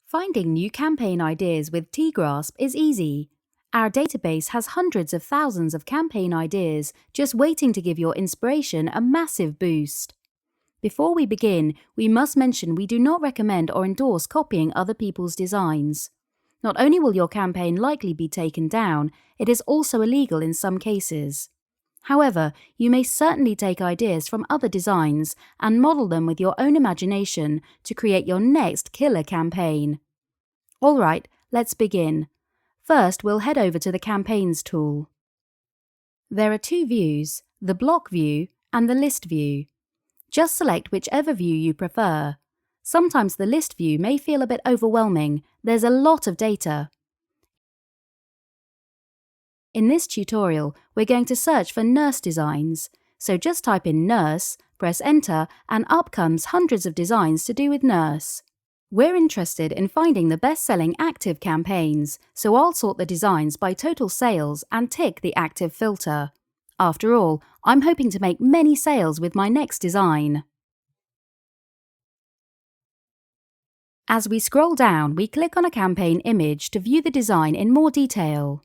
Finding new campaign ideas with TeeGrasp is easy. Our database has hundreds of thousands of campaign ideas just waiting to give your inspiration a massive boost. Before we begin, we must mention we do not recommend or endorse copying other people's designs. Not only will your campaign likely be taken down, it is also illegal in some cases. However, you may certainly take ideas from other designs and model them with your own imagination to create your next killer campaign. Alright, let's begin. First, we'll head over to the Campaigns tool. There are two views, the Block view and the List view. Just select whichever view you prefer. Sometimes the List view may feel a bit overwhelming, there's a lot of data. In this tutorial, we're going to search for nurse designs. So just type in nurse, press enter, and up comes hundreds of designs to do with nurse. We're interested in finding the best-selling active campaigns, so I'll sort the designs by total sales and tick the active filter. After all, I'm hoping to make many sales with my next design. As we scroll down, we click on a campaign image to view the design in more detail.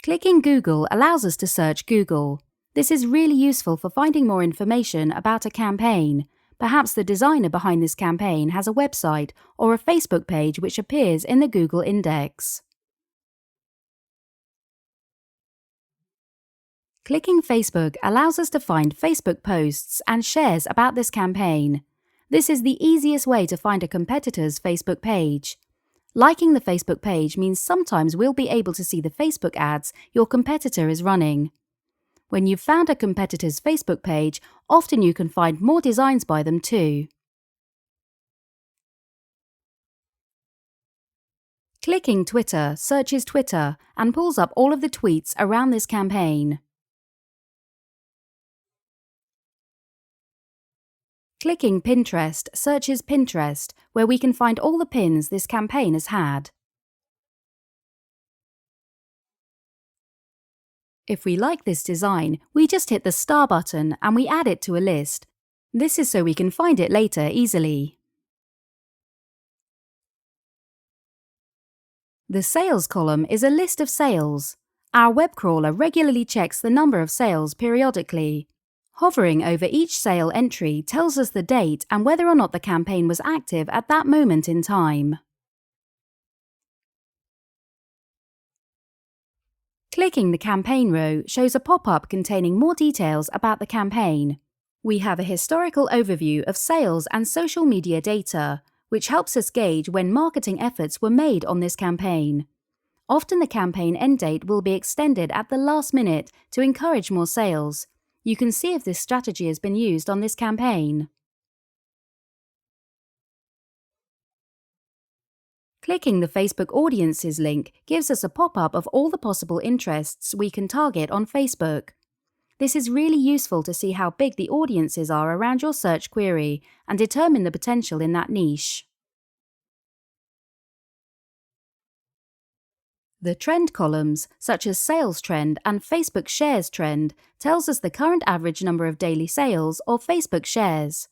Clicking Google allows us to search Google. This is really useful for finding more information about a campaign. Perhaps the designer behind this campaign has a website or a Facebook page which appears in the Google index. Clicking Facebook allows us to find Facebook posts and shares about this campaign. This is the easiest way to find a competitor's Facebook page. Liking the Facebook page means sometimes we'll be able to see the Facebook ads your competitor is running. When you've found a competitor's Facebook page, often you can find more designs by them too. Clicking Twitter searches Twitter and pulls up all of the tweets around this campaign. Clicking Pinterest searches Pinterest, where we can find all the pins this campaign has had. If we like this design, we just hit the star button and we add it to a list. This is so we can find it later easily. The Sales column is a list of sales. Our web crawler regularly checks the number of sales periodically. Hovering over each sale entry tells us the date and whether or not the campaign was active at that moment in time. Clicking the Campaign row shows a pop-up containing more details about the campaign. We have a historical overview of sales and social media data, which helps us gauge when marketing efforts were made on this campaign. Often the campaign end date will be extended at the last minute to encourage more sales. You can see if this strategy has been used on this campaign. Clicking the Facebook Audiences link gives us a pop-up of all the possible interests we can target on Facebook. This is really useful to see how big the audiences are around your search query and determine the potential in that niche. The trend columns, such as Sales Trend and Facebook Shares Trend, tells us the current average number of daily sales or Facebook shares.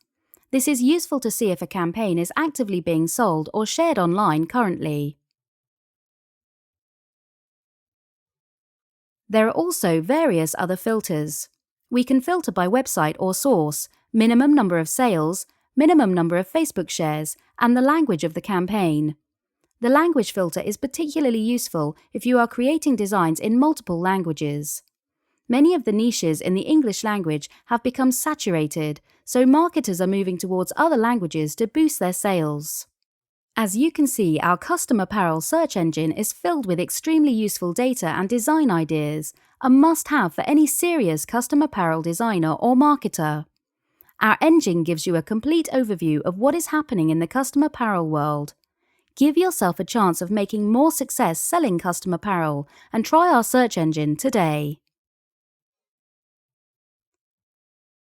This is useful to see if a campaign is actively being sold or shared online currently. There are also various other filters. We can filter by website or source, minimum number of sales, minimum number of Facebook shares, and the language of the campaign. The language filter is particularly useful if you are creating designs in multiple languages. Many of the niches in the English language have become saturated, so marketers are moving towards other languages to boost their sales. As you can see, our custom apparel search engine is filled with extremely useful data and design ideas, a must-have for any serious custom apparel designer or marketer. Our engine gives you a complete overview of what is happening in the custom apparel world. Give yourself a chance of making more success selling custom apparel and try our search engine today.